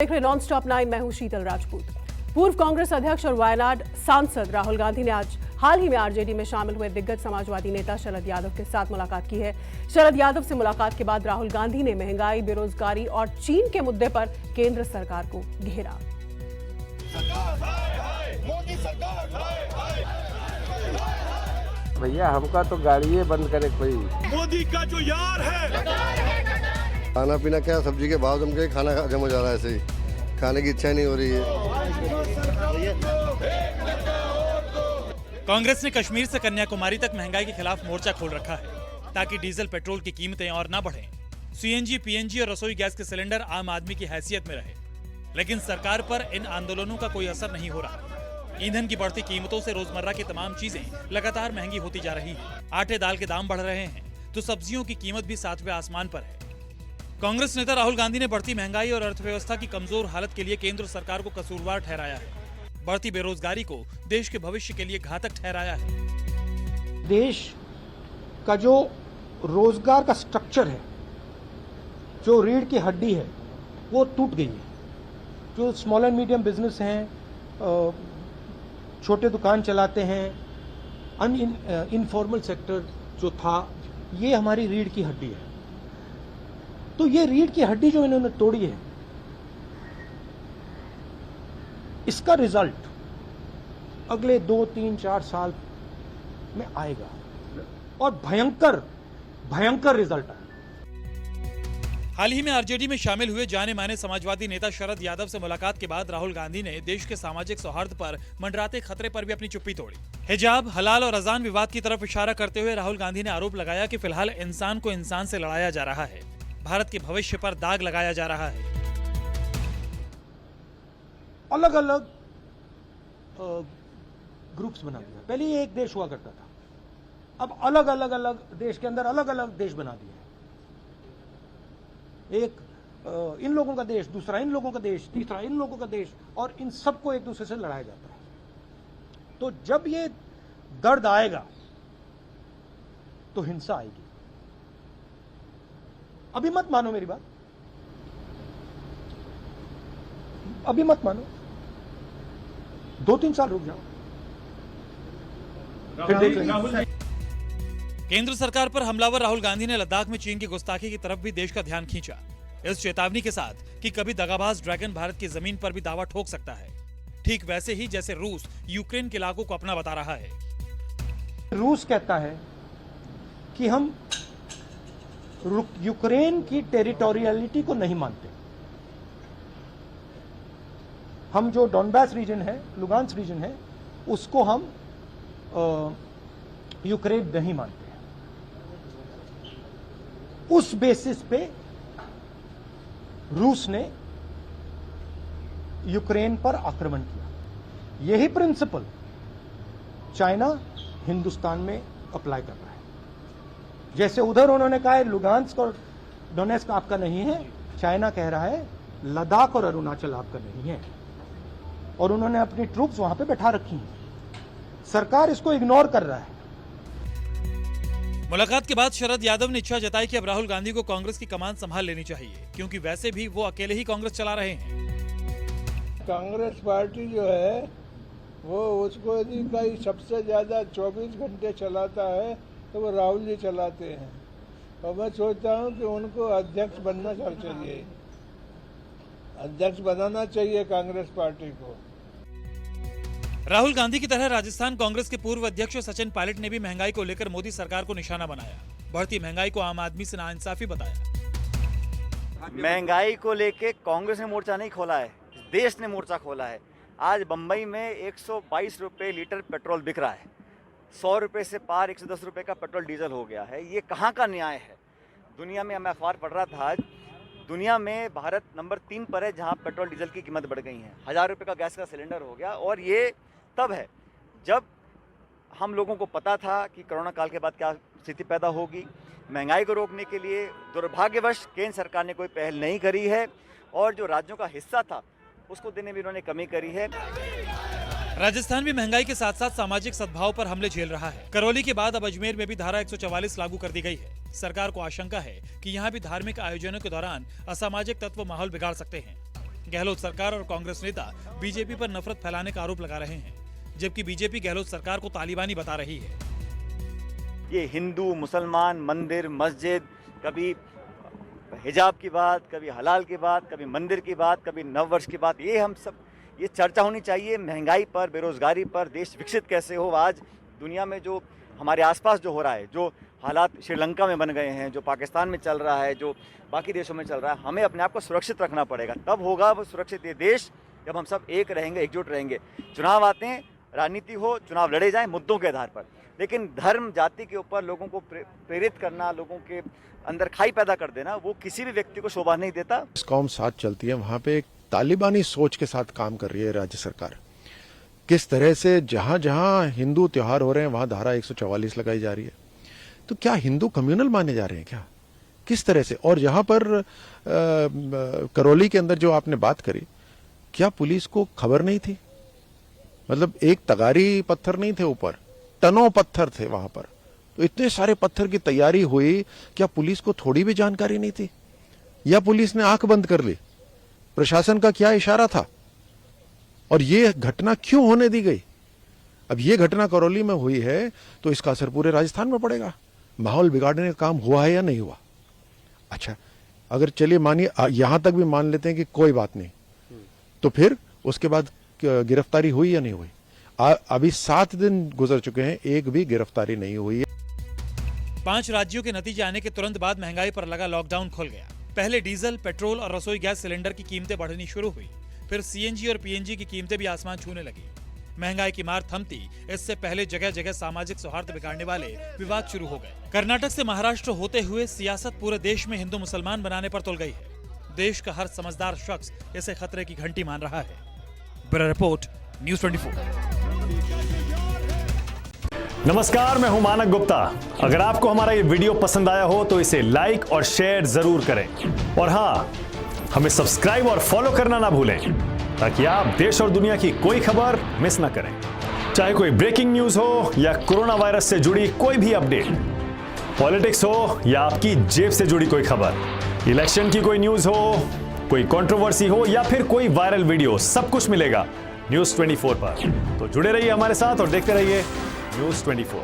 देख रहे non stop 9। मैं हूं शीतल राजपूत। पूर्व कांग्रेस अध्यक्ष और वायनाड सांसद राहुल गांधी ने आज हाल ही में आरजेडी में शामिल हुए दिग्गज समाजवादी नेता शरद यादव के साथ मुलाकात की है। शरद यादव से मुलाकात के बाद राहुल गांधी ने महंगाई, बेरोजगारी और चीन के मुद्दे पर केंद्र सरकार को घेरा। भैया हमका तो गाड़ियाँ बंद करे कोई। मोदी का जो यार है। खाना पीना क्या, सब्जी के भाव जम के खाना जम हो जा रहा है, ऐसे ही खाने की इच्छा नहीं हो रही है। कांग्रेस ने कश्मीर से कन्याकुमारी तक महंगाई के खिलाफ मोर्चा खोल रखा है ताकि डीजल पेट्रोल की कीमतें और न बढ़ें। सीएनजी, पीएनजी और रसोई गैस के सिलेंडर आम आदमी की हैसियत में रहे, लेकिन सरकार पर इन आंदोलनों का कोई असर नहीं हो रहा। ईंधन की बढ़ती कीमतों से रोजमर्रा की तमाम चीजें लगातार महंगी होती जा रही हैं। आटे दाल के दाम बढ़ रहे हैं तो सब्जियों की कीमत भी सातवें आसमान पर है। कांग्रेस नेता राहुल गांधी ने बढ़ती महंगाई और अर्थव्यवस्था की कमजोर हालत के लिए केंद्र सरकार को कसूरवार ठहराया है। बढ़ती बेरोजगारी को देश के भविष्य के लिए घातक ठहराया है। देश का जो रोजगार का स्ट्रक्चर है, जो रीढ़ की हड्डी है, वो टूट गई है। जो स्मॉल एंड मीडियम बिजनेस हैं, छोटे दुकान चलाते हैं, इनफॉर्मल सेक्टर जो था, ये हमारी रीढ़ की हड्डी है। तो ये रीढ़ की हड्डी जो इन्होंने तोड़ी है, इसका रिजल्ट अगले 2, 3, 4 साल में आएगा और भयंकर रिजल्ट आएगा। हाल ही में आरजेडी में शामिल हुए जाने माने समाजवादी नेता शरद यादव से मुलाकात के बाद राहुल गांधी ने देश के सामाजिक सौहार्द पर मंडराते खतरे पर भी अपनी चुप्पी तोड़ी। हिजाब, हलाल और अजान विवाद की तरफ इशारा करते हुए राहुल गांधी ने आरोप लगाया कि फिलहाल इंसान को इंसान से लड़ाया जा रहा है, भारत के भविष्य पर दाग लगाया जा रहा है। अलग अलग ग्रुप्स बना दिया। पहले ये एक देश हुआ करता था, अब अलग अलग देश के अंदर अलग अलग देश बना दिया। एक इन लोगों का देश, दूसरा इन लोगों का देश, तीसरा इन लोगों का देश, और इन सबको एक दूसरे से लड़ाया जाता है। तो जब ये दर्द आएगा तो हिंसा आएगी। अभी मत मानो मेरी बात, अभी मत मानो, 2-3 साल रुक जाओ, फिर देख लेंगे। केंद्र सरकार पर हमलावर राहुल गांधी ने लद्दाख में चीन की गुस्ताखी की तरफ भी देश का ध्यान खींचा, इस चेतावनी के साथ कि कभी दगाबाज ड्रैगन भारत की जमीन पर भी दावा ठोक सकता है, ठीक वैसे ही जैसे रूस यूक्रेन के इलाकों को अपना बता रहा है। रूस कहता है कि हम यूक्रेन की टेरिटोरियलिटी को नहीं मानते। हम जो डॉनबास रीजन है, लुगांस रीजन है, उसको हम यूक्रेन नहीं मानते। उस बेसिस पे रूस ने यूक्रेन पर आक्रमण किया। यही प्रिंसिपल चाइना हिंदुस्तान में अप्लाई कर रहा है। जैसे उधर उन्होंने कहा है लुगांस्क और डोनेस्क आपका नहीं है, चाइना कह रहा है लद्दाख और अरुणाचल आपका नहीं है, और उन्होंने अपनी ट्रूप्स वहां पे बैठा रखी हैं। सरकार इसको इग्नोर कर रहा है। मुलाकात के बाद शरद यादव ने इच्छा जताई कि अब राहुल गांधी को कांग्रेस की कमान संभाल लेनी चाहिए, क्योंकि वैसे भी वो अकेले ही कांग्रेस चला रहे हैं। कांग्रेस पार्टी जो है वो उसको यदि कहीं सबसे ज्यादा 24 घंटे चलाता है तो वो राहुल जी चलाते हैं, और मैं सोचता हूँ कि उनको अध्यक्ष बनना चाहिए, अध्यक्ष बनाना चाहिए कांग्रेस पार्टी को। राहुल गांधी की तरह राजस्थान कांग्रेस के पूर्व अध्यक्ष सचिन पायलट ने भी महंगाई को लेकर मोदी सरकार को निशाना बनाया। बढ़ती महंगाई को आम आदमी से नाइंसाफी बताया। महंगाई को लेके कांग्रेस ने मोर्चा नहीं खोला है, देश ने मोर्चा खोला है। आज बंबई में 122 रुपए लीटर पेट्रोल बिक रहा है, 100 रुपए से पार 110 रुपए का पेट्रोल डीजल हो गया है। ये कहाँ का न्याय है? दुनिया में, मैं अखबार पढ़ रहा था आज, दुनिया में भारत नंबर 3 पर है जहाँ पेट्रोल डीजल की कीमत बढ़ गई है। 1000 रुपए का गैस का सिलेंडर हो गया, और ये तब है जब हम लोगों को पता था कि कोरोना काल के बाद क्या स्थिति पैदा होगी। महंगाई को रोकने के लिए दुर्भाग्यवश केंद्र सरकार ने कोई पहल नहीं करी है, और जो राज्यों का हिस्सा था उसको देने में इन्होंने कमी करी है। राजस्थान भी महंगाई के साथ साथ सामाजिक सद्भाव पर हमले झेल रहा है। करौली के बाद अब अजमेर में भी धारा 144 लागू कर दी गई है। सरकार को आशंका है कि यहाँ भी धार्मिक आयोजनों के दौरान असामाजिक तत्व माहौल बिगाड़ सकते हैं। गहलोत सरकार और कांग्रेस नेता बीजेपी पर नफरत फैलाने का आरोप लगा रहे हैं, जबकि बीजेपी गहलोत सरकार को तालिबानी बता रही है। ये हिंदू मुसलमान मंदिर मस्जिद, कभी हिजाब की बात, कभी हलाल की बात, कभी मंदिर की बात, कभी नववर्ष की बात, ये हम सब ये चर्चा होनी चाहिए महंगाई पर, बेरोजगारी पर, देश विकसित कैसे हो। आज दुनिया में जो हमारे आसपास जो हो रहा है, जो हालात श्रीलंका में बन गए हैं, जो पाकिस्तान में चल रहा है, जो बाकी देशों में चल रहा है, हमें अपने आप को सुरक्षित रखना पड़ेगा। तब होगा वो सुरक्षित ये देश जब हम सब एक रहेंगे, एकजुट रहेंगे। चुनाव आते हैं, राजनीति हो, चुनाव लड़े जाएं मुद्दों के आधार पर, लेकिन धर्म जाति के ऊपर लोगों को प्रेरित करना, लोगों के अंदर खाई पैदा कर देना, वो किसी भी व्यक्ति को शोभा नहीं देता। कौम साथ चलती है, वहां पे एक तालिबानी सोच के साथ काम कर रही है राज्य सरकार। किस तरह से जहां जहां हिंदू त्योहार हो रहे हैं वहां धारा 144 लगाई जा रही है। तो क्या हिंदू कम्युनल माने जा रहे हैं क्या? किस तरह से? और यहां पर करौली के अंदर जो आपने बात करी, क्या पुलिस को खबर नहीं थी? मतलब एक तगारी पत्थर नहीं थे, ऊपर टनों पत्थर थे वहां पर। तो इतने सारे पत्थर की तैयारी हुई, क्या पुलिस को थोड़ी भी जानकारी नहीं थी? या पुलिस ने आंख बंद कर ली? प्रशासन का क्या इशारा था? और ये घटना क्यों होने दी गई? अब ये घटना करौली में हुई है तो इसका असर पूरे राजस्थान में पड़ेगा। माहौल बिगाड़ने का काम हुआ है या नहीं हुआ? अच्छा, अगर चलिए मानिए यहां तक भी मान लेते हैं कि कोई बात नहीं, तो फिर उसके बाद गिरफ्तारी हुई या नहीं हुई? अभी 7 दिन गुजर चुके हैं, एक भी गिरफ्तारी नहीं हुई है। 5 राज्यों के नतीजे आने के तुरंत बाद महंगाई पर लगा लॉकडाउन खुल गया। पहले डीजल, पेट्रोल और रसोई गैस सिलेंडर की कीमतें बढ़नी शुरू हुई, फिर सीएनजी और पीएनजी की कीमतें भी आसमान छूने लगी। महंगाई की मार थमती, इससे पहले जगह जगह सामाजिक सौहार्द बिगाड़ने वाले विवाद शुरू हो गए। कर्नाटक से महाराष्ट्र होते हुए सियासत पूरे देश में हिंदू मुसलमान बनाने पर तुल गई है। देश का हर समझदार शख्स इसे खतरे की घंटी मान रहा है। Bureau report, news 24। नमस्कार, मैं हूं मानक गुप्ता। अगर आपको हमारा ये वीडियो पसंद आया हो तो इसे लाइक और शेयर जरूर करें, और हाँ, हमें सब्सक्राइब और फॉलो करना ना भूलें, ताकि आप देश और दुनिया की कोई खबर मिस ना करें। चाहे कोई ब्रेकिंग न्यूज हो या कोरोना वायरस से जुड़ी कोई भी अपडेट, पॉलिटिक्स हो या आपकी जेब से जुड़ी कोई खबर, इलेक्शन की कोई न्यूज हो, कोई कंट्रोवर्सी हो या फिर कोई वायरल वीडियो, सब कुछ मिलेगा न्यूज़ 24 पर। तो जुड़े रहिए हमारे साथ और देखते रहिए न्यूज़ 24।